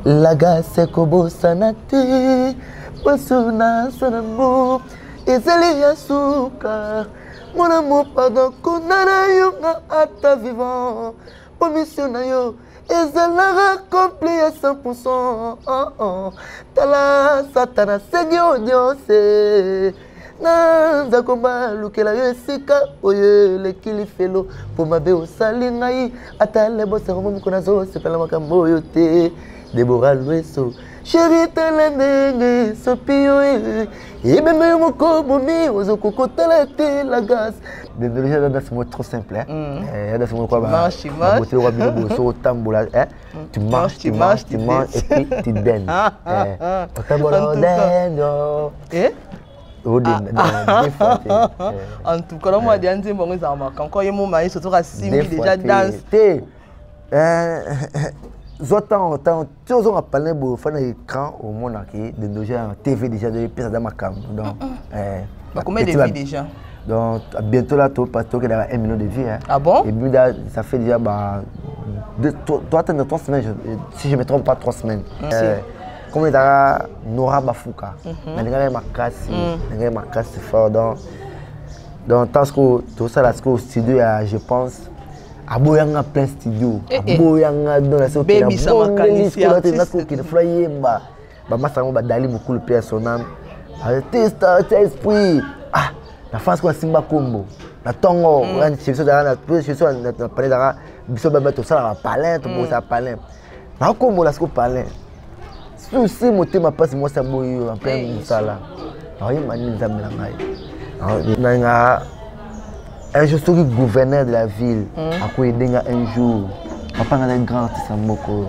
Laga sekobo sanate Wasuna sanamo Ezeli yasuka Mon amour pardon Konana yunga ata vivant Promission na yo Ezela accompli à 100%. Tala satana sengi odiose Nanza komba lukela yesika Oye le kilifelo Po mabe osali ngai Ata lebo seromo mkona zo Sepela makambo yote Deborah Lueso Chérie telendenge Sopio Ibeme yomoko bomi Ozo kokotala te la gaz Désolé, j'ai un mot trop simple. Tu manges, tu et puis tu donnes. En tout cas, moi, je dis quand il y a mon mari, surtout à 6 000 déjà danse. Zotan, tu as parlé de faire un écran au monde de déjà en TV déjà de pièces dans ma cam. Donc, combien de vues déjà? Donc, bientôt là, tu parce qu'il y a 1 million de vues. Hein. Ah bon? Et puis là, ça fait déjà 3 semaines, si je ne me trompe pas, 3 semaines. Comme il y a Nora Bafouka, il y a ma casse fort. Donc, tant que tout ça, là, au studio, je pense, à Boyanga plein studio. À Boyanga dans la série. Baby, ça m'a qualifié. Qui ne flyait pas. Bah, ça m'a dali beaucoup le pied à son âme. Artiste, esprit. Ah! La France quoi Simba Combo la tongo je suis dans la palais d'ara biso ba mettre ça la palin tout ça palin na Combo la sco palin souci motema passe moi ça boyo en plein ça là oui mani nzamela ngai nanga un jour suis gouverneur de la ville à quoi denga un jour papa ngana grand ça moko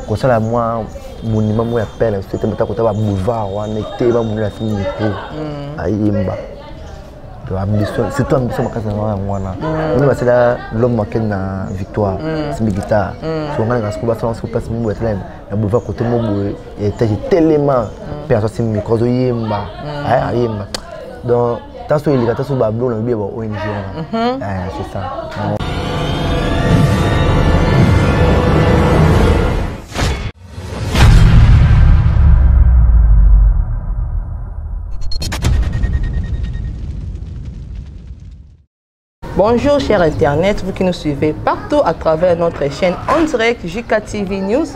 ko ça la moi monument moi appelle c'était meta ko ta boulevard wa nekte ba mon la fini ko ayimba c'est toi ambition makasi na mwana mimi c'est là l'homme manqué na victoire c'est mes guitare so ngana ngasko ba sans passe mimi wetlem na boulevard côté mobo et était tellement personne c'est micro zo yemba ayemba donc taso ilika taso ba blo na bi ba ONG c'est ça. Bonjour chers Internet, vous qui nous suivez partout à travers notre chaîne en direct JKTV News.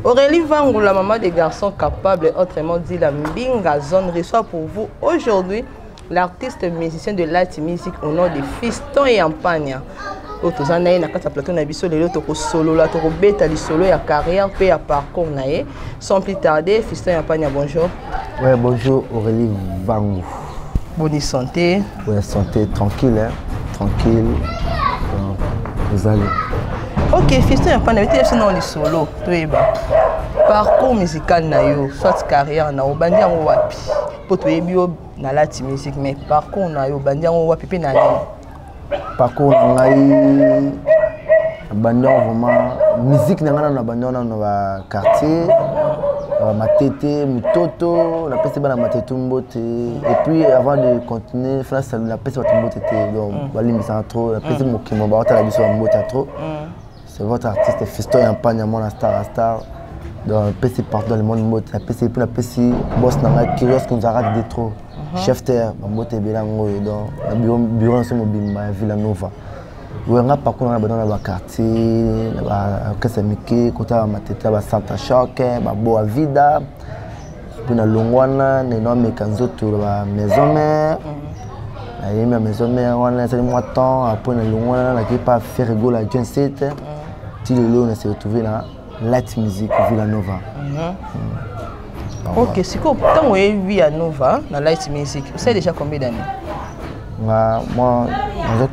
Aurélie Vangou, la maman des garçons capables, autrement dit la Mbinga Zone, reçoit pour vous aujourd'hui l'artiste musicien de Light Music au nom de Fiston Yampagna. Otozana na kata plateau na biso lelo toko solo la toko beta li solo ya carrière pe ya parcours nae. Sans plus tarder, Fiston Yampagna, bonjour. Ouais, bonjour Aurélie Vangou. Bonne santé. Bonne santé, tranquille hein. Tranquille, vous allez. Ok, Fiston Yampagna, tu es dans le solo, parcours musical na yo, soit carrière na yo, bandi yango wapi. Po to ebio na Light Music, mais parcours na yo, bandi yango wapi pe na nini. Parcours na ngai, bandi vraiment musique na ngana na bandi na na quartier. Matete, Mutoto, la peste bana Matete Mbote. Et puis avant de continuer, la peste Mbote était donc Bali trop, la peste Mokimo Baota la biso Mbote trop. C'est votre artiste Fiston Yampagna mon star. Donc la peste partout dans le monde Mbote, la peste puis la peste boss nanga curieux qu'on arrête de trop. Chef terre Mbote Belango donc la bureau sur Mobimba Villanova. On a parcours dans le quartier, Kasamike, Kota Matete, Santa Choc, Boa Vida, puis na Longwana, Nénomme Kanzoto, la maison mère. La maison mère, on a fait moi temps, après na Longwana, on a pas fait rigolo à John State. Tilolo, on s'est retrouvé là, Light Music, Villanova. Ok, c'est quoi, quand on est Villanova, dans Light Music, vous savez déjà combien d'années? Moi,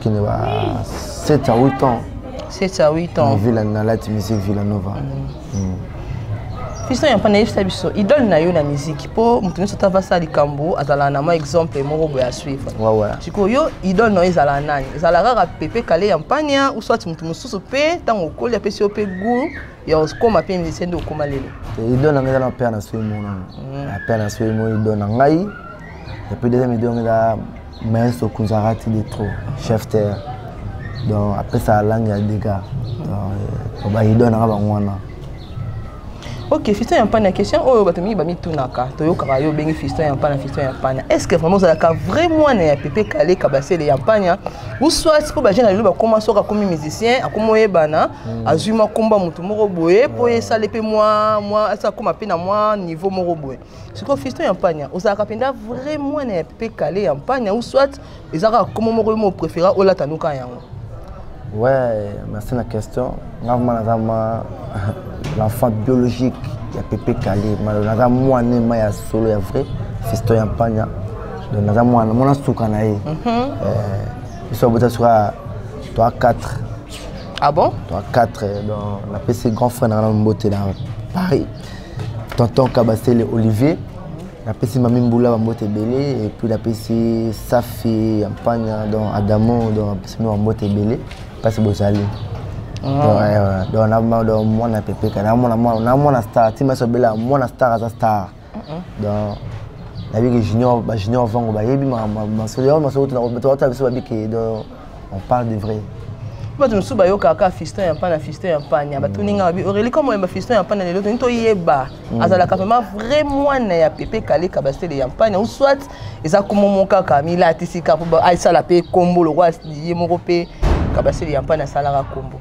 je n'ai pas 7 à 8 ans. 7 à 8 ans. Je vis dans Light Music Villanova. Fiston Yampagna, il donne la musique. Pour me tenir sur ta vassale du Cambo, à un exemple, moi, à suivre. Ouais. Il donne les alanani. Les alara pépé calé Yampagna, ou soit tu me sous pé, tant au col, il y a PCOP goût, il y a comme un peu musicien de Komalelo. Il donne un père à suivre mon nom. Un père à suivre mon, il donne un gaï. Et puis, deuxième, il donne la. Mais ce qu'on a raté de trop, chef terre. Donc après ça, langue il y a des gars. Donc il donne un Ok, Fiston Yampana, question oh batomi ba mitunaka to yo karayo bengi Fiston Yampana. Est-ce que vraiment ça a vraiment na Pépé Kalé Kabasele Yampana ou soit pour ba jeune ba commencer comme musicien a comme yebana azuma komba mutu moko boye po ça lepe moi ça comme appena moi niveau moko boye. C'est quoi Fiston Yampana ou ça kapenda vraiment na Pépé Kalé Yampana ou soit ezaka comme moko mo préféré ou la tanuka yango. Ouais, merci la question. L'enfant biologique, il y a Pépé Kalé. Moi, il y a solo, il y a vrai. Fiston Yampana. Donc, moi, je suis soukané. Je suis à 4. Ah bon? 4. Donc, on a ses grands frères dans Paris. Tonton Kabasele Olivier. On a ses Mami Mboula Mbote Belé. Et puis, on a Safi Yampana, Adamo, Mbote Belé. Parce que Bozali. Donc, on a moi na Pépé Kalé, on a star, tu m'as sobela, moi na star à star. Donc, la vie que junior vango ba yebi ma solo on parle de vrai. Ba tu suba yo kaka Fiston Yampana ba tuninga bi Aurélie comme ba Fiston Yampana le to nto yeba azala ka vraiment na ya Pépé Kalé Kabasele Yampana ou soit eza comme mon kaka mila tisika pour aisa la pe combo le roi yemoko pe Kabasele Yampana salara combo.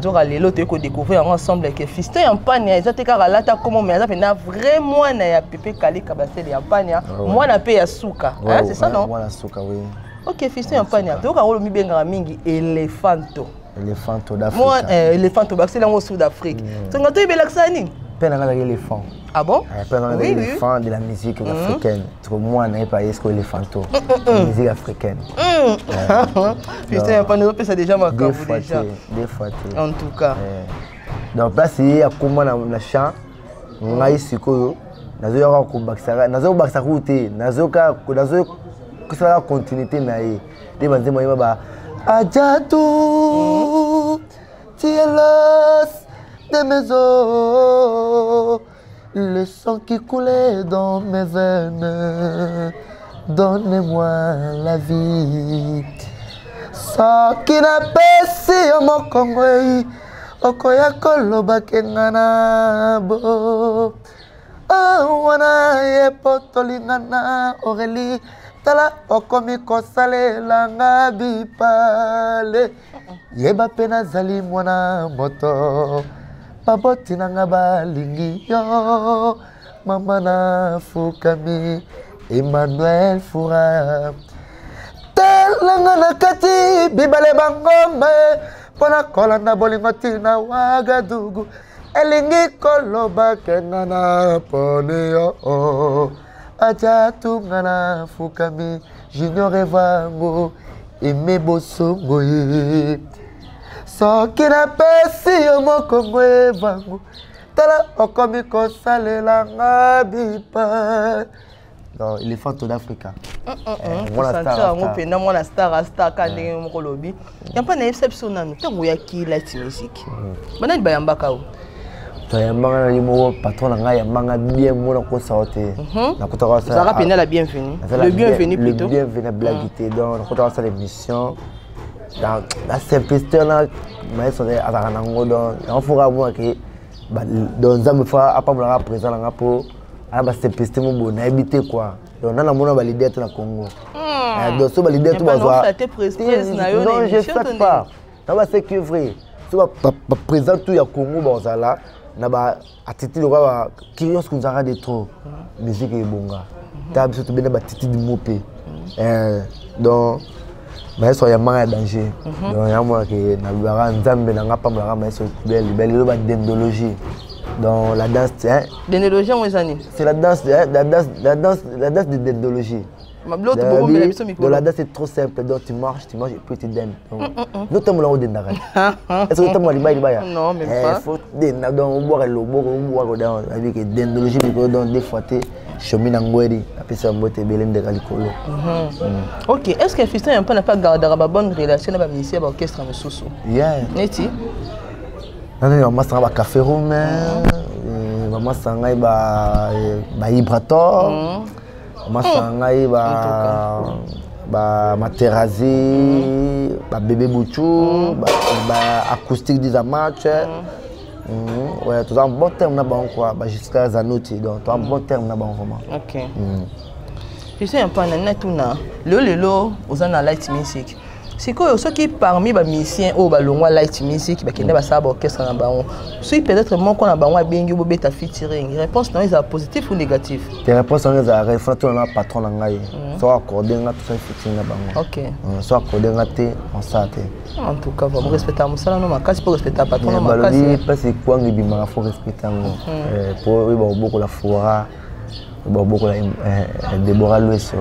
Donc lelo to ko découvrir ensemble que Fiston Yampana ezate ka lata comme mais azapena vraiment na ya Pépé Kalé Kabasele Yampana moi na pe ya suka hein c'est ça non? Moi na suka oui. Ok, Fiston Yampana, tu as mi benga mingi Elephanto. Elephanto d'Afrique. Moi Elephanto c'est là au sud d'Afrique. Tu as tu belaxani? Penanga l'éléphant. Ah bon? Penanga l'éléphant de la musique africaine. Moi n'ai pas est-ce que Elephanto. Musique africaine. Fiston Yampana ça déjà ma déjà. Des fois. En tout cas. Donc là c'est à comment na chant ngai sikoyo nazo ko baksa route nazo que ça la continuité naïe les bandes moi ba Adjatou tielos de mes os le sang qui coulait dans mes veines donnez-moi la vie ça qui n'a pas si mon Congo okoya koloba kengana bo wana ye potolingana Aurélie tala okomi kosale langa bipale yeba pena zali mwana moto baboti nanga balingi yo mama na fukami Emmanuel Foura telanga na kati bibale bangombe pona kolanda bolingo tina Wagadugu elingi koloba kengana pone yo Adjatou ngana fukami junior evango eme bosongo ye soki na pesi yo mokongo evango tala okomi kosalela nga bipa non Elephanto d'Afrique. Mwana star ka ndenge moko lobi Yampana exception nanu tango ya kila musique banani bayambaka o yambanga limo patron na ngai yambanga bien mona ko sauter na kotaka ça ça rappelle la bienvenue le bienvenu plutôt le bienvenu blaguité donc na kotaka ça l'émission dans la simplicité là mais ça est à nango donc on fera moi que dans nzambe fa apa mona présent là po ala ba simplicité mo bon habiter quoi donc na mona ba leader na Congo donc so ba leader tout bazwa non je sais pas ça va c'est que vrai so ba présent tout ya Congo bazala na ba atiti lo ba curious qu'on zara de trop musique et bonga ta biso to bena ba titi di mopé donc mais so ya manga danger donc ya moi que na ba nzambe na ngapa mala mais so belle lo ba dendologie dans la danse dendologie moi zani c'est la danse de dendologie donc la danse est trop simple, donc tu marches et puis tu donnes. Nous sommes là au dendara. Est-ce que tu as dit non, même pas. Il faut donner, donc on boit le boire avec dendologie, donc des fois tu chemin en guéri, après ça on boit tes belles de calicolo. Ok, est-ce que Fiston Yampana n'a pas gardé une bonne relation avec le ministère de l'orchestre à Moussoussou? Yeah. Neti? Non, maman s'en va café roumain, maman s'en va Ibrator. Masangai ba Materazzi ba bébé Bouchou ba acoustique des match Ouais, tu as un bon terme là-bas, quoi. Jusqu'à Zanotti, donc tu as un bon terme là-bas, vraiment. Ok. Je sais un peu, le aux en light music. C'est quoi ceux qui parmi les musiciens au ballon light music, qui n'ont pas ça orchestre en ballon. Si peut-être mon qu'on a ballon à bien go beta featuring. Réponse non, est positif ou négatif? Tes réponses sont les arrêts. Faut que tu patron langai. Soit accordé na tout ça featuring na ballon. Ok. Soit accordé na té en ça té. En tout cas, vraiment respecter mon salaire, non ma casse pour respecter patron non ma casse. Parce que quoi ngi bima faut respecter pour oui beaucoup la foira. Beaucoup la Déborah Louis.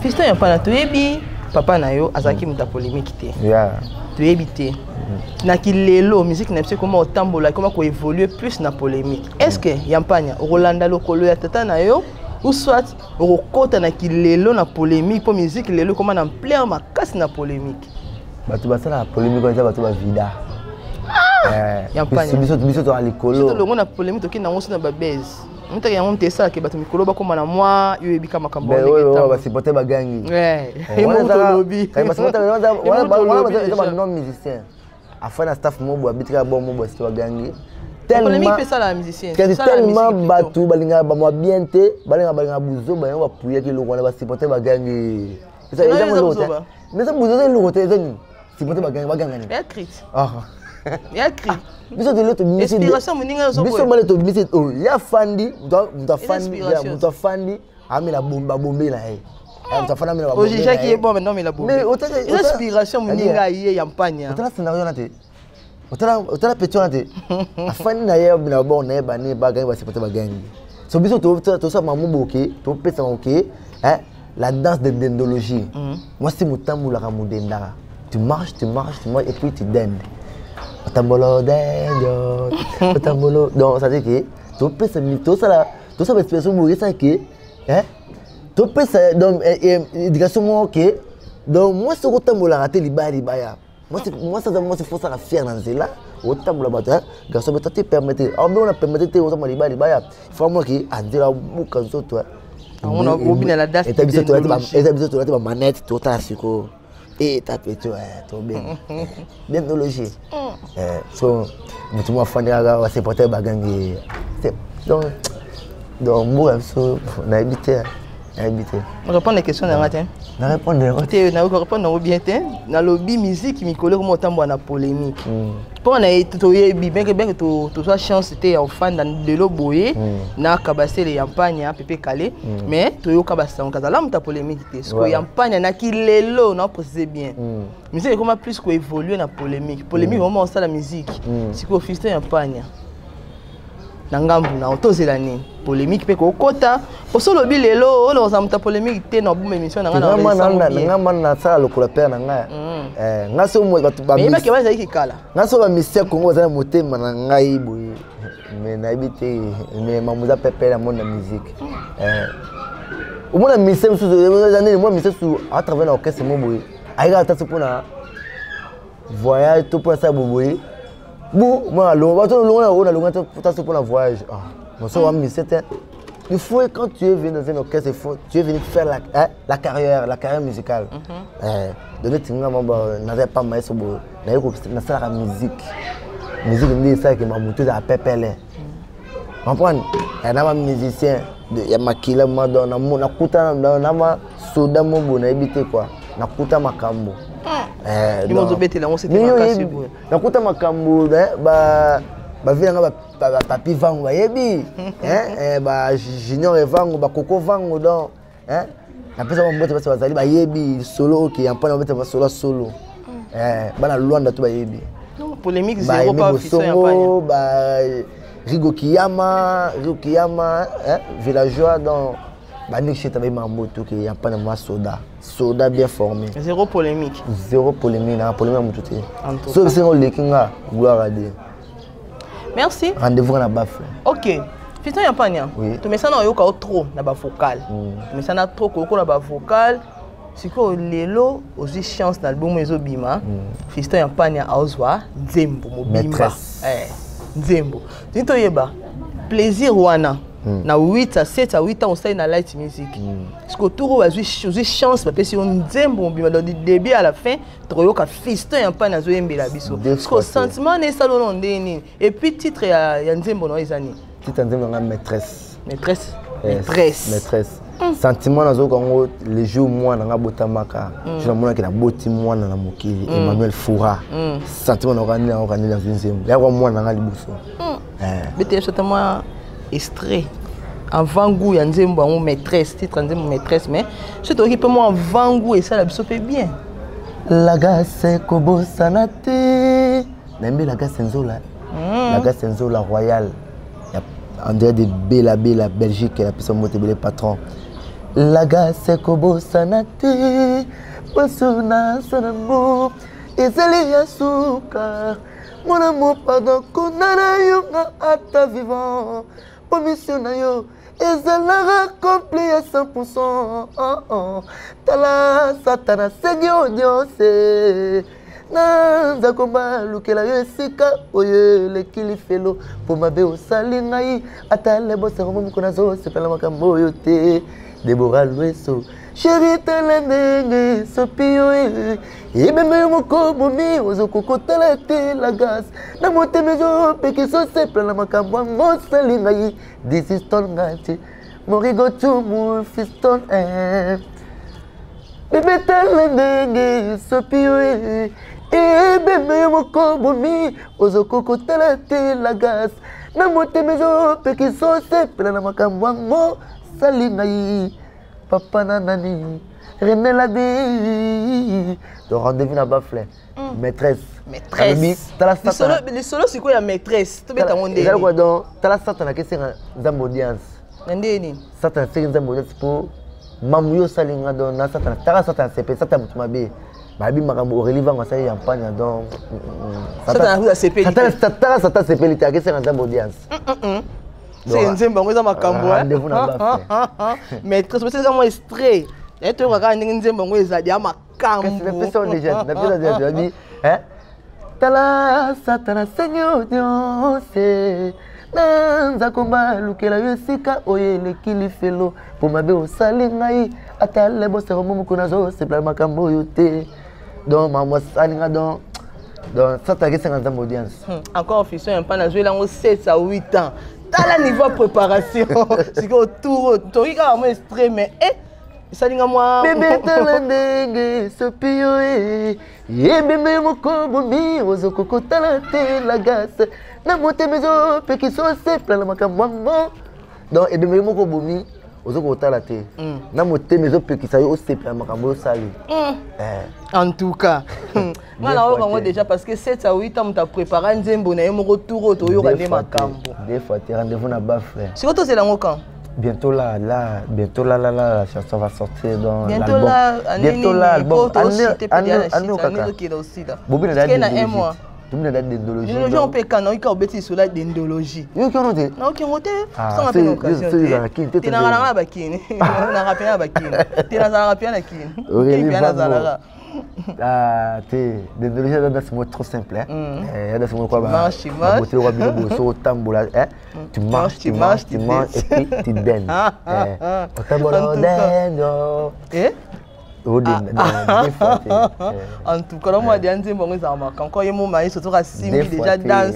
Fiston y a pas na toyebi. Papa na yo azaki muta polémique té. Tu éviter. Na kilelo musique na comment otambola comment ko évoluer plus na polémique. Est-ce que yampanya Rolanda lokolo ya tata na yo ou soit okota na kilelo na polémique pour musique lelo comment na plein makasi na polémique. Batu basala polémique on batu ba vida. Yampanya. Biso to alikolo. To longo na polémique to kina ngosi na ba base. Mutaki yango mtesa ke batu mikolo bakoma na moi yo ebika makambo ndenge ta ba supporter bagangi emo to lobby kay ba supporter wana ba non musicien afana staff mobo abitika bon mobo sti bagangi tellement pesa la musicien tellement batu balinga ba mo bien te balinga buzo ba yo ba puya ki lokwana ba supporter bagangi ça ils ont l'autre mais ça buzo c'est l'autre c'est supporter bagangi ya crit ya crit biso de l'autre inspiration moninga zo biso male to biso ya fandi muta fandi amela bombe na ye muta fandi amela bombe oji jaki bon maintenant mais la bombe mais inspiration moninga ye yampanya otala scénario na te otala petion na te afandi na ye na bon na ye bani bagangi ba supporter bagangi so biso to sa mamubo ke to pesa ok la danse de dendologie moi c'est mutambola ka mudenda tu marches et puis tu dendes. Tambolo dendio, tambolo. Donc ça dit que tu peux se mettre tout ça expression pour ça que tu peux ça donc éducation ok. Donc moi ce que tambolo raté libaya. Moi c'est faut ça faire dans cela. Au tambolo bata, garçon mais tu permettre. On doit permettre te au tambolo libaya. Faut moi qui a dire beaucoup comme toi. On a oublié la date. Et t'as besoin de la manette tout à sucre. Et t'as fait tout bien. Bien logé. So, tout le monde fait des supporter bagangi. Donc moi so na habité. On répond les questions dans matin. Na répondre. Na répondre bien té. Na lobby musique mi coller comme autant na polémique. Pour na to yebi bien que to soit chance té en fan dans de lo boyer na kabasé les yampanya pépé calé mais to yo kabasa on kazala muta polémique té. Ce que yampanya na kilelo na préciser bien. Musique comment plus ko évoluer na polémique. Polémique vraiment ça la musique. Si ko fiston yampanya. Nangambu na otozela ni polémique pe ko kota osolo bilelo olo za muta polémique te na boum émission na ngama na sala lokola pe na nga ngaso mo batu ba mais ke baza ikikala ngaso ba mission Congo za motema na ngai boye mais na ibite mais mamuza pepe la monde musique au moins la mission sous les années moi mission sous à travers l'orchestre mo boye aïga ta supona voyage tout pour ça boye. Bon, moi, pour la voyage. Il faut quand tu es venu dans un orchestre, tu es venu faire la carrière musicale. Donner n'avait pas maïs au bout. La musique. Musique me dit ça que ma moto a pépélé. Comprends? Il y a un musicien, il y a Makila Madonna, Nakuta, Nama, Soda Mobo, n'habite quoi. Nakuta Makambo. Nakuta makambo ba vient ba papi vango ba yebi ba junior vango ba koko vango donc na pesa ba mbote basa bazali ba yebi solo OK yampana ba beta solo bana Luanda to ba yebi polémique zéro pas officiel yampana ba Rigo Kiyama villageois donc Bani chita ba mambo to ke yampana ma soda bien formé. Zéro polémique. Zéro polémique, na polémique mututé. Sauf si on le kinga, gloire à Dieu. Merci. Rendez-vous à la baffe. OK. Fiston yampanya. Tu mets ça dans yoka trop na ba vocal. Tu mets ça na trop ko na ba vocal. Siko lelo aussi chance dans l'album ezo bima. Fiston yampanya aozwa Nzembo mobimba. Nzembo. Tinto yeba. Plaisir wana. na 8 à 7 à 8 ans on sait na light music parce que tout a eu chance parce que si on nzembo bima dans début à la fin troyoka fiston ya pa na zo yembela biso parce que sentiment ne salon ndeni et puis titre ya nzembo no ezani titre nzembo nga maîtresse sentiment nazo kango les jours moi na botamaka je mona ke na boti mwana na mokili Emmanuel Foura sentiment na ngani na nzembo ya kwa mwana nga libuso bete certainement extrait avant goût ya nzembo en maîtresse titre nzembo maîtresse mais je te occupe moi avant goût et ça la biso fait bien la gasse kobo sanate nembe la gasse nzola royal André de Bella Belgique la personne moté le patron la gasse kobo sanate posuna sanambo ezali yasuka mon amour pardon konana yonga ata vivant pour mission na yo ezala accompli à 100%. Tala satana segyo diose nanza komba lukela yo esika oye le kilifelo pour mabe osali ngai ata le bosse romo kona zo sepela makambo yo te Deborah Lueso chérie telendenge sopio ibeme moko bomi ozokokotela te la gas na motemezo pekiso seple na makambo ngosali ngai this is ton ngati morigo tumu fiston bebe telendenge sopio ibeme moko bomi ozokokotela te la gas na motemezo pekiso seple na makambo ngosali ngai papa nanani René Labi de rendez-vous na bafle maîtresse les solos c'est quoi la maîtresse to beta monde ezali quoi donc tala satana kesenga nzambo audience ndeni satana senga nzambo audience po mamu yo salinga donc na satana tala satana sepe satana mutu mabe babi makambo Aurélie Vango asali yampanya donc satana huza sepe satana sepe lita kesenga nzambo audience c'est nzembo ngo za makambo rendez-vous na bafle maîtresse c'est comme extrait et tu regardes nzembo ngo ezali ya makambo la personne déjà dit hein tala satana senyo diose nanza komba lukela yo sika oyele kilifelo pour mabe osali ngai ata le bosse romo mukuna zo sepla makambo yo te donc maman salinga donc satana kesenga nzambo audience encore officiel un pas na jouer là 7 à 8 ans tala niveau préparation c'est que autour toriga moi extrait mais salinga moi bébé talendenge sopio bébé moko bomi ozokokotala te la gasse na motemezo pekiso seple na makambo donc bébé moko bomi ozokotala te na motemezo pekisa yo seple na makambo sali en tout cas ngala okango déjà parce que 7 à 8 ans muta préparer nzembo na yo moko tour to yo rande makambo des fois tu rendez-vous na ba frère c'est auto c'est la ngokan bientôt là la chanson va sortir dans l'album. Bientôt là, l'album. Bobi na date d'endologie. Les gens peut quand on bêtise sur la d'endologie. Yo qui noté. Non qui noté. Ça fait occasion. Tu n'as rien à bakine. Na rapia bakine. Tu n'as rien à rapia na kine. OK. Ah, d'endologie dans ce mot trop simple hein. Dans ce mot quoi ba. Beauté roi bilo so tambola tu marches et puis tu danses. Tambola dendo. En tout cas, moi, des années, bon, ça marque. Encore un moment, il se trouve à 6 000 déjà danse.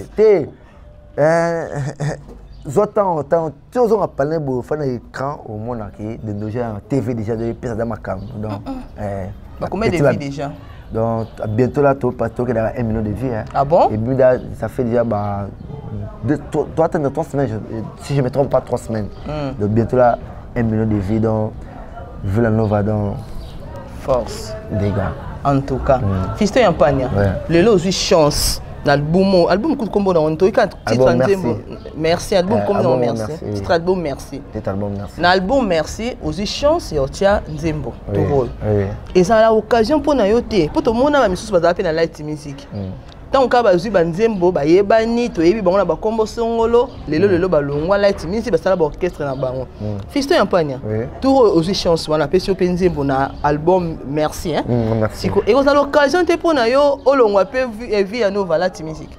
Zotan, tu as parlé de faire un écran au monde qui de déjà TV déjà de l'épisode de ma cam. Donc, combien de vues déjà? Donc, bientôt là, tu as 1 million de vues. Ah bon? Et puis, ça fait déjà 3 semaines, si je ne me trompe pas, 3 semaines. Donc, bientôt là, 1 million de vues. Donc, Villanova, donc. Force. Des gars. En tout cas, Fiston Yampania, le lot aussi chance. Album coup de combo dans Onto, titre merci, album comme non merci. Titre album merci. Titre album merci. L'album merci, aussi chance et Otia Nzembo. Tout rôle. Et ça a l'occasion pour Nayote, pour tout le monde, mais sous bazar na light music. Tant que bazu banzembo ba yebani to yebi bango na ba kombo songolo lelo ba longwa light music ba sala ba orchestre na bango. Fiston Yampania. Tout aussi chance wana pesio penzembo na album merci hein. Merci. Et vous avez l'occasion de pour na yo olongwa pe vu ya nova light music.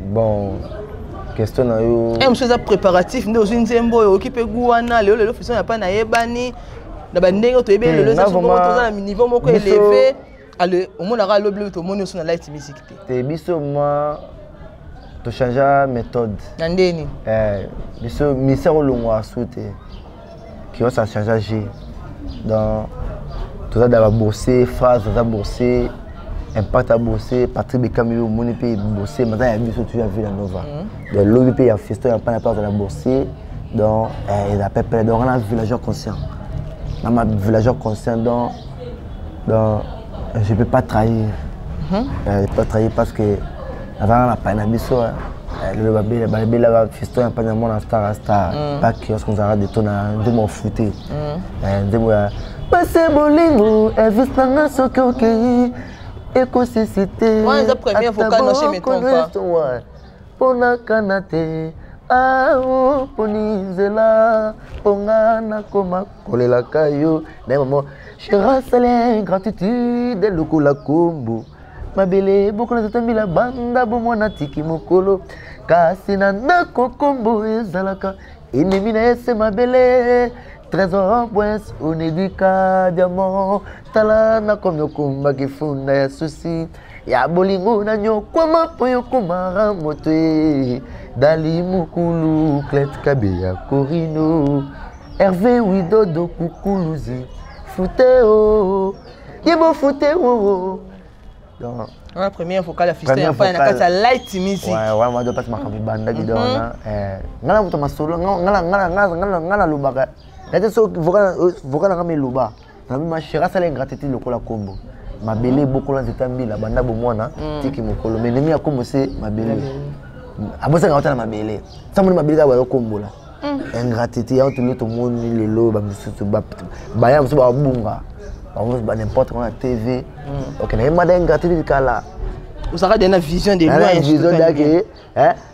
Bon question na yo monsieur ça préparatif nde ozwi nzembo oyo okipe guana lelo fiso ya pa na yebani na bandenge to yebeli lelo ça somo toza na niveau moko élevé ale omonaka lobi to moni osona light music te biso moi to changer méthode na ndeni biso misère olongwa soute qui va ça changer dans toza da bosser phrase za bosser impact à bosser Patrick Bekamio moni pe bosser maintenant ya biso tu as vu la nova de lobby pe ya festo ya pas de la bosser donc il a peuple donc on a villageois conscient dans ma villageois conscient donc je peux pas trahir je peux pas trahir parce que avant la peine à biso le babé là festo ya pas de mon star pas que on s'arrête de ton de mon fouté de moi passer bolingo evistanga sokoki écosystème moi la première vocale non chez mes compas pona kanate ah ponizela pongana koma kolela kayo na maman chéra salé gratitude lokola kombo mabele bokola tamila banda bomona tiki mokolo kasi na ndako kombo ezalaka ennemi na ese mabele trésor bois onedika diamant talana comme kumba kifunda ya susi ya bolingo na nyokwa poyo komara mote dali mukulu clet kabeya corino hervé widodo kukuluzi futeo yebo futeo donc la première vocale affichée en pas na kata light music ouais moi je passe ma banda gidona ngala muto masolo ngala lubaka nete so vocal ngame luba na ma chéra sala ingratitude lokola kombo mabele bokola nzitambila banda bomwana tiki mokolo mais nemi akombo se mabele abosa ngata na mabele samoni mabele ka ba kombola ingratitude ya tout le monde lelo ba misusu ba ya musu ba bunga ba n'importe quoi na TV OK na yema ingratitude kala usaka dena vision de loin vision dake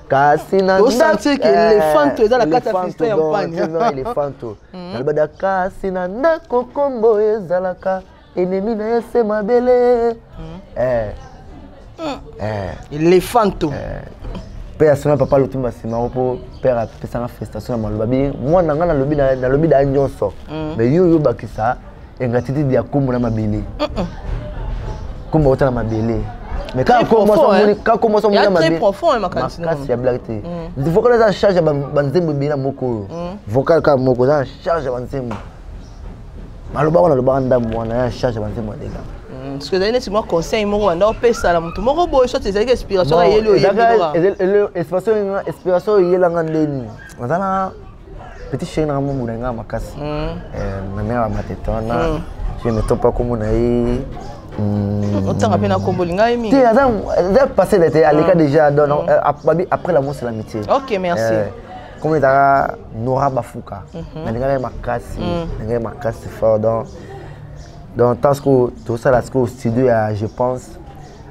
kasina o sentir que l'éléphant est dans la carte affichée en pagne l'éléphant nalbada kasina ndako kombo ezalaka ennemi na ese mabele éléphant père sona papa lotumba sima po père a fait sa festation na maloba bi mwana ngana lobi da nyonso mais yo bakisa ingratitude ya kombo na mabele kombo otala mabele mais quand commence à mourir très profond ma cantique il y a blague il faut que les charge banzembo bina moko vocal ka moko ça charge banzembo maloba on a le banda mwana charge banzembo dega parce que d'ailleurs c'est moi conseil moko anda opesa la mutu moko boy shot c'est inspiration ya yelo inspiration yela ngandeni mazana petit chien na mumu nga makasi na mère matetona je ne topa comme na yi autant à peine à combo linga emi tu as passé l'été à l'école déjà après l'amour c'est l'amitié OK merci comme ça Nora Bafuka na nga makasi fort donc tant que tout ça là au studio je pense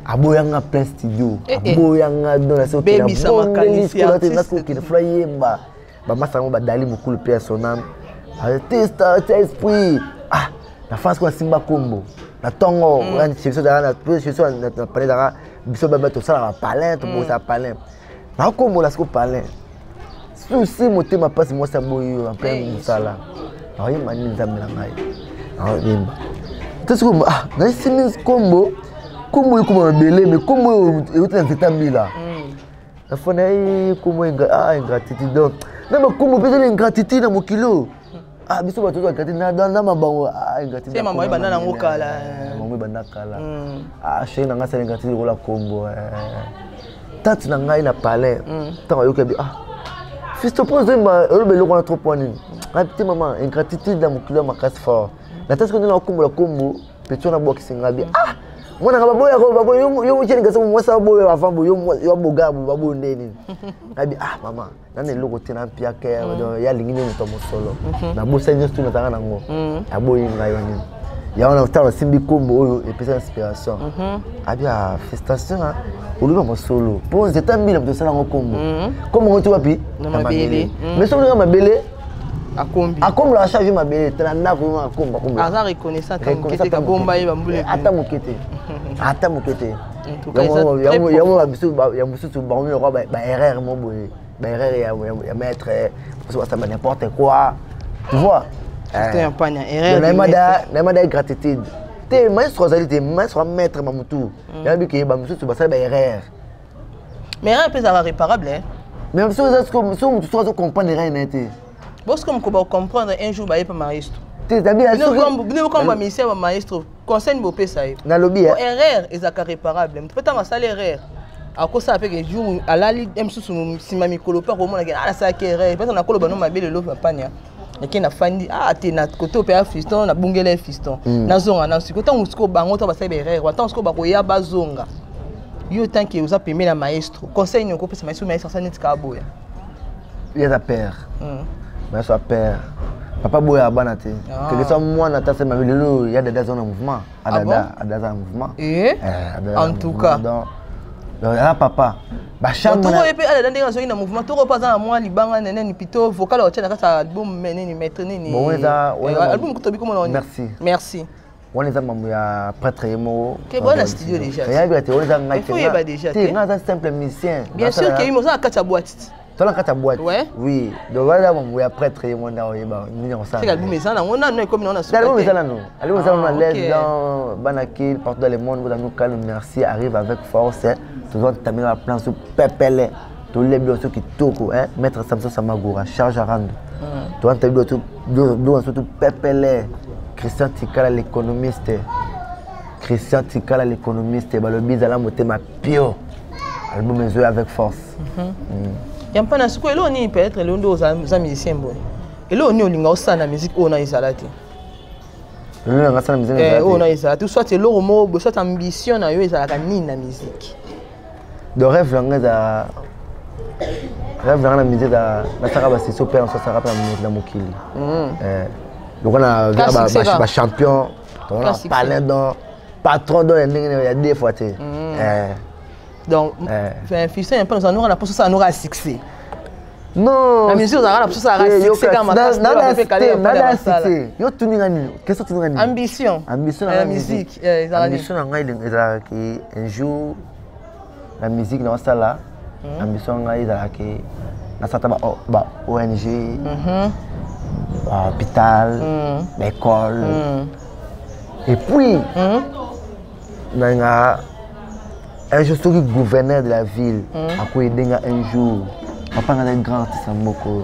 aboyanga plein studio aboyanga dans la sauce baby ça makasi artiste qui flyer ba masamo ba dali mukulu pia sonam artiste esprit na France kwa Simba Kombo na tongo on chiso dara na chiso na parler dara biso baba to sala palin to bosa palin na Kombo la sko palin souci motema passe moi ça boyo en plein musala ayi mani nzamela ngai yimba tsuko na simi Kombo ikuma bele mais Kombo euta nzitambila na fona Kombo ingratitude donc na Kombo pesa ingratitude na mokilo biso bato to ingratitude na mabango ingratitude c'est maman banda na ngokala maman banda kala chéri na ngasa ingratitude kola Kombo tante na ngai na palais tant yoka bi fisto pose ma elobelo ko na trop point nini te maman ingratitude na mokilo makasi fort na tante ko na Kombo peto na box ngabi mwana ka baboya yo mutsheni ngase mwasa baboya bafambo yo bogabu babo ndeni abi mama nane loko tena mpia ke ya lingine muto mosolo na bosa nyo stu na tanga nango aboyi ngayo nini ya ona utala simbi Kombo oyo epesa inspiration abi festation oluba mosolo po nzeta mbila mto sala ngo Kombo Kombo ngoto wapi na mabele mais so nga mabele akombo la charge mabele tena ndako akombo aza reconnaissant kete ka bomba ye bambule ata mokete ya mususu ba erreur mo boye erreur ya maître ça va n'importe quoi tu vois c'était un panya erreur na gratitude te maestro zalité maestro maître mamutu ya bi ke ba musu tu ba ça ba erreur mais erreur peut être réparable hein mais ça comme tu dois comprendre erreur n'était parce que on va comprendre un jour ba pas maestro te tabi nous comme ba ministère ba maestro conseil bo pe ça na lobby erreur est réparable peut être ça l'erreur à cause ça fait que jour à la ligue m sous sima mikolo pas comment na ça que erreur peut-être na koloba no mabele lo panya et qui na fandi te na côté opéra fiston na bungele fiston na zonga na siko tant usko bango to ba sa erreur tant usko ba ko ya bazonga yo tant que usa pemé na maestro conseil nyoko pesa maestro ça net ka boya il y a père maestro père papa boya bana te que soit moi na tase ma lelo il y a des zones en mouvement adada en mouvement en tout cas là papa ba chambre to ko epé ala ndenge zo ina mouvement to ko pas na moi libanga nene ni pito vocal o tena ka album menene maître nini bon album ko tobi comment on merci on les a mamu ya prêtre yemo que bon na studio déjà ya bi ate on les a ngai te nga za simple musicien bien sûr que imo za ka ta boîte toi la boîte oui donc voilà mamu ya prêtre yemo na oyeba ni on ça c'est album mais ça na on a comme on a ça album mais ça non album ça on a l'aise dans banakil partout dans le monde vous nous calme merci arrive avec force tu dois terminer la plan sur pepele tous les bios qui toko hein maître Samson Samagora charge à rendre tu dois terminer tout surtout pepele Christian Tikala l'économiste bah le bizala motema pio album est joué avec force yam pas na siko elo ni peut-être le ndo za musicien boy elo ni olinga osana musique ona isalati le nga sana musique ona isalati soit elo mo soit ambition na yo isalaka nini na musique de rêve nga na musique da na saka ba siso pe on ça rappelle la mokili donc on a ba champion on a parlé dans patron dans il y a des fois donc un fils un peu nous on a pour ça nous a succès non la musique on a pour ça succès quand yo tuni ngani qu'est-ce que tu ngani ambition la musique ambition ngai qui un jour la musique dans ça là ambition ngai qui na sata ba ONG hôpital l'école et puis un jour celui gouverneur de la ville a quoi aider un jour papa a un grand artiste moko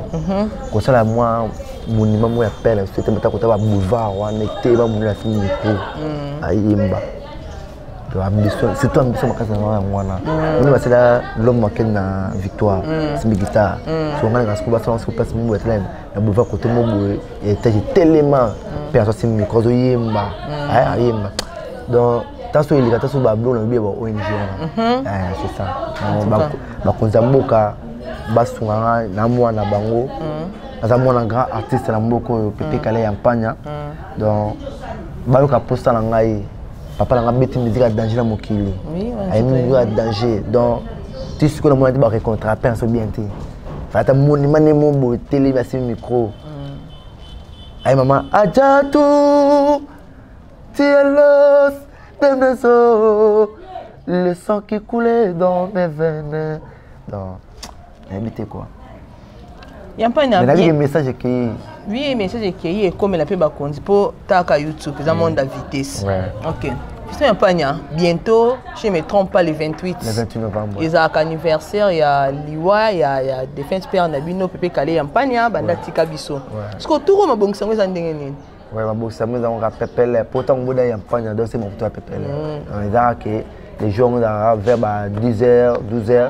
comme ça là moi mon imam moi appelle c'était mettre côté ba boulevard on était ba mon la fini micro ayimba donc ambition c'est toi ambition makasa moi là on va c'est là l'homme qui na victoire c'est mes guitare so on a gasco ba ça on se passe mon boîte na boulevard côté mon était tellement personne c'est micro zo yimba ayimba donc taso il gata so ba blon na bieba ONG c'est ça ba konzamboka basunga na mwana bango aza mwana grand artiste na mboko Pepe Kale Yampanya donc ba yoka posta na ngai papa na ngabeti musique à danger na mokili ay musique à danger donc tu sais que le monde ba recontraper en so bien té fata monument ne mo bo télé ba micro ay maman ajatu tielos de mes os, le sang qui coulait dans mes veines. Donc, habitez quoi. Il y a pas un message qui. Oui, un message qui est comme la paix bakondi pour taka YouTube, c'est un monde à vitesse. Ok. Il y a pas bientôt, je ne me trompe pas, le 28. Le 28 novembre. Il y a un anniversaire, il y a Liwa, il y a Défense Père Nabino, Pepe Kale Yampanya, Banda Tika Biso. Est-ce que tout le monde a bon sens de oui, ça me rappelle Pepele. Pourtant, on a un panier donc c'est mon tour à Pepele. On est que les gens vers 10h, 12h,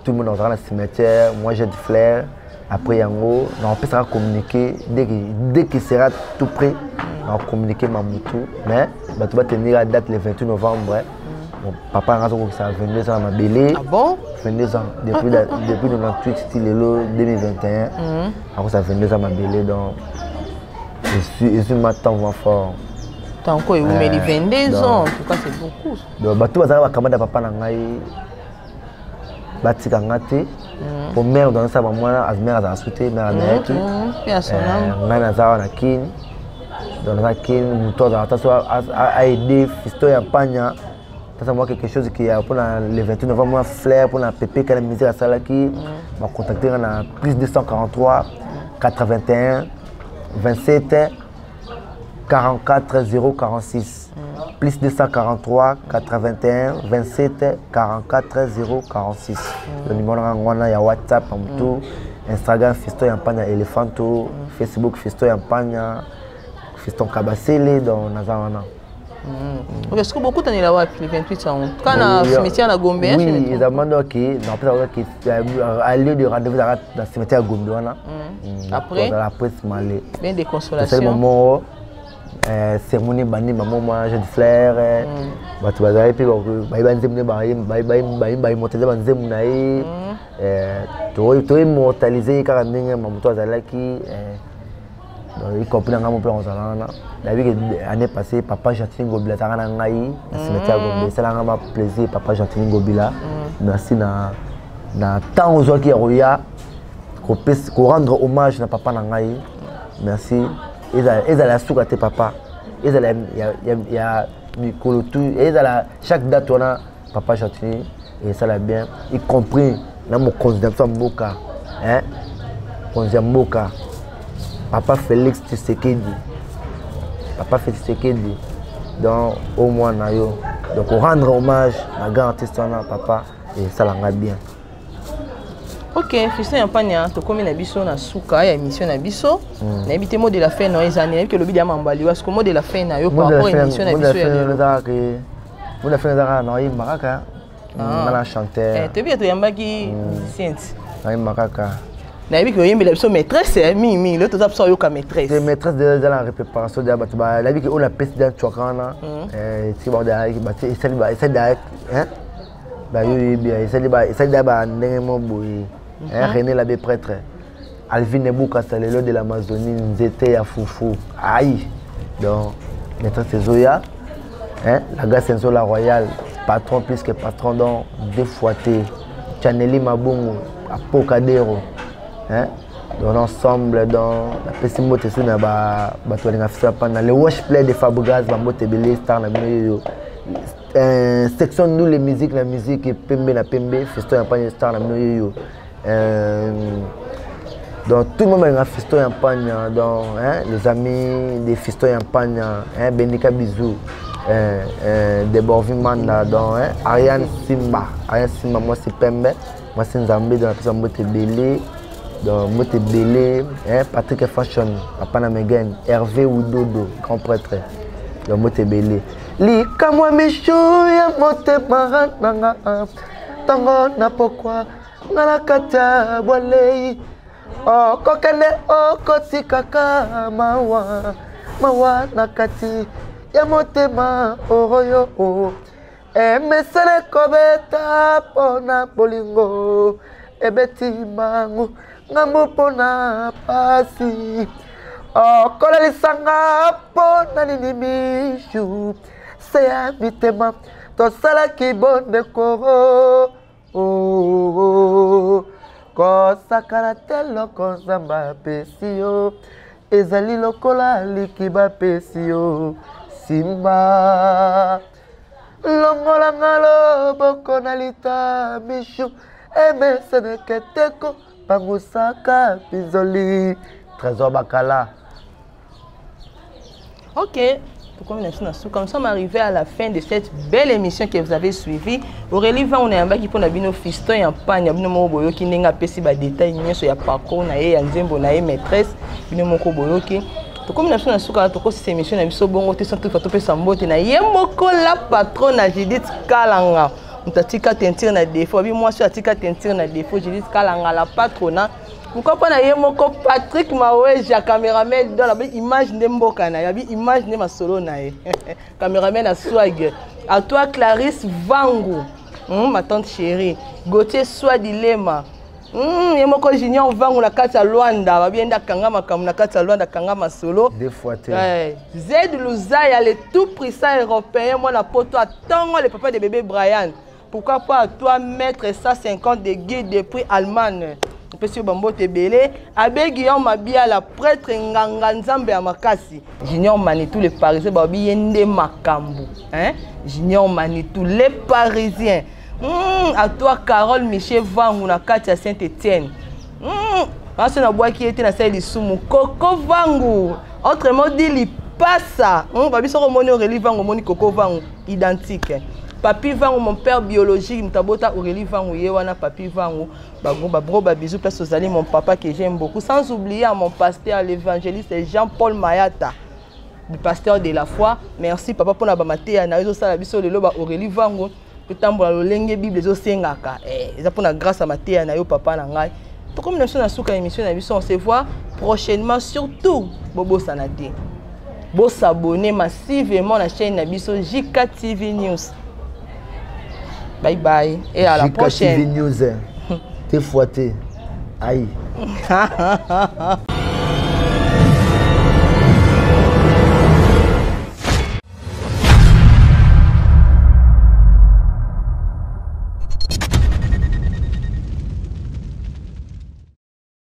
tout le monde est dans le cimetière. Moi, j'ai des fleurs. Après, on peut se communiquer. Dès qu'il sera tout prêt, on va communiquer Mamoutou. Mais tu vas tenir la date le 28 novembre. Mon papa a 22 ans à ma belle. Ah bon? 22 ans. Depuis 98, style 2021. Après, ça 22 ans à ma belle. Donc, je suis maintenant fort. Tant que vous mettez 22 ans, en tout cas c'est beaucoup. Donc, tout ça va camarade papa nangai, batika ngate. Pour mère dans ça maman, as mère a sauté, mère a naiki. Personne. Nana zawa na kin. Dans la kin, muto za taso a aider fisto ya panya. Ça moi quelque chose qui est pour le 28 novembre, moi Flair pour la PP quand la musique à Salaki, m'a contacté dans plus 243 81 27 44 046. Plus 243 81 27 44 046. Le numéro il y a WhatsApp, Instagram Fisto Yampanya Elephanto, Facebook Fisto Yampanya, Fiston Kabasele dans Nazarana. Est-ce que beaucoup d'années là-bas, le 28 ça quand on a cimetière à Gombe? Oui, ils demandent qu'il a lieu de rendez-vous dans le cimetière à Gombe. Après, Malé. Bien des consolations. C'est le moment cérémonie bandi maman moi j'ai du flair batu bazali pe ba banzemune ba immortaliser banzemune naye to immortaliser kaka ndenge mamuto azalaki donc il comprend nga mon plan ozalana dabi que année passée papa Jantini Ngobila azalaka na ngai na cimetière Gombe esalanga ma plaisir papa Jantini Ngobila merci na temps ozwaki ya koya ko rendre hommage na papa na ngai merci. Ils ont la soupe papa. Ils ont chaque date on a papa Jantini et ça l'a bien. Y compris dans mon considération Mboka, hein, Mboka. Papa Félix Tshisekedi. Papa Félix Tshisekedi. Donc au moins nayo. Donc on rendre hommage à grand artiste papa et ça l'a bien. Ok, Fiston Yampanya, tu comme na biso na suka ya émission na biso. Na habité mot de la fin na ezani que le bidi amambali parce que mot de la fin na yo par rapport à émission na biso ya lelo. Mot de la fin na na maraka. Na chanteur. Tu bien tu yambaki sainte. Na maraka. Na habité que yembe la biso maîtresse mi le to tap so yo ka maîtresse. C'est maîtresse de la préparation de la la vie que on a peste dans chokana ti ba da ki ba ti essaye da hein. Ba yo bien essaye da ba ndenge mo boy. René l'abbé prêtre, Alvin Nebouka Salelo de l'Amazonie, Nzete ya Foufou, aïe. Donc, maintenant c'est Zoya, la gare Senzola Royale, patron plus que patron, donc deux fois Chaneli Mabungu, Apocadero, donc ensemble, dans la Pessimo Tessuna, le wash play de Fabregas, Bambote Belé, Star, section nous les musiques, la musique et Pembe, la Pembe, Festo Yampanya Star, la musique. Donc tout le monde a un Fiston Yampanya, donc les amis des Fiston Yampanya, Bendika Bizou, Deborvimanda, donc Ariane Simba, moi c'est Pembe, moi c'est Nzambé dans la personne Mote Belé, donc Mote Belé, Patrick Fashion, Papa Megan, Hervé Oudodo, grand prêtre, donc Mote Belé. Li kamwa mishu ya Mote Maranga, tango na pourquoi. Nalakata wale o kokene o kotikaka mawa nakati ya motema oroyo mesele kobeta pona bolingo ebeti mangu ngambu pona pasi o kolalisanga pona ninimishu se abitema to sala kibonde koro kosakana telo kozamba pesio ezali lokola likiba pesio simba longola ngalo boko nalita mishu emesene keteko pangusaka pizoli Trésor Bakala. Ok. Comme nous sommes arrivés à la fin de cette belle émission que vous avez suivie. Aurélie va on est en bas qui prend la bino Fiston Yampanya bino mo boyo ki nenga pesi ba détail nyeso ya parcours na ye ya nzembo na ye maîtresse bino moko boyo ki to comme nous sommes suka to ko cette émission na biso bongo te sans tout fa to pesa mbote na ye moko la patronne Judith Kalanga mtatika tentire na défaut bi moi sur atika tentire na défaut Judith Kalanga la patronne. Pourquoi pas na moko Patrick Maweja ya caméraman dans la image de mboka na ya bi image de ma solo na ye caméraman à swag à toi Clarisse Vangu ma tante chérie Gauthier Swadilema yemoko Junior Vangu na kati ya Luanda ba bienda kanga makamu na kati ya Luanda kanga ma solo deux fois Z Luzaya le tout puissant européen moi la poto attends le papa de bébé Brian. Pourquoi pas à toi mettre 150 de guide de prix Allemagne opesi yo bambote ebele abe Guillaume Mabiala prêtre nganga nzambe ya makasi Junior Manitou les Parisiens babi yende makambo hein Junior Manitou les Parisiens à toi Carole Michel Vangu na kati ya Saint-Étienne parce na bois qui était na salle lisumu Coco Vangu autrement dit li passa babi so remoni Aurélie Vangu moni Coco Vangu identique Papi Vangu mon père biologique mtabota Aurélie Vangu yewana Papi Vangu bro bisous place aux alliés mon papa que j'aime beaucoup sans oublier à mon pasteur l'évangéliste Jean-Paul Mayata le pasteur de la foi merci papa pour na bamaté na zo sala biso lelo ba Aurélie Vangu tambola lolenge bible zo sengaka eza pour na grâce à maté na yo papa na ngai to comme nous na suka émission na biso on se voit prochainement surtout bobo sanate bo s'abonner massivement à la chaîne na biso JK TV News. Bye bye et à la prochaine. JK TV News. T'es fouetté. Aïe.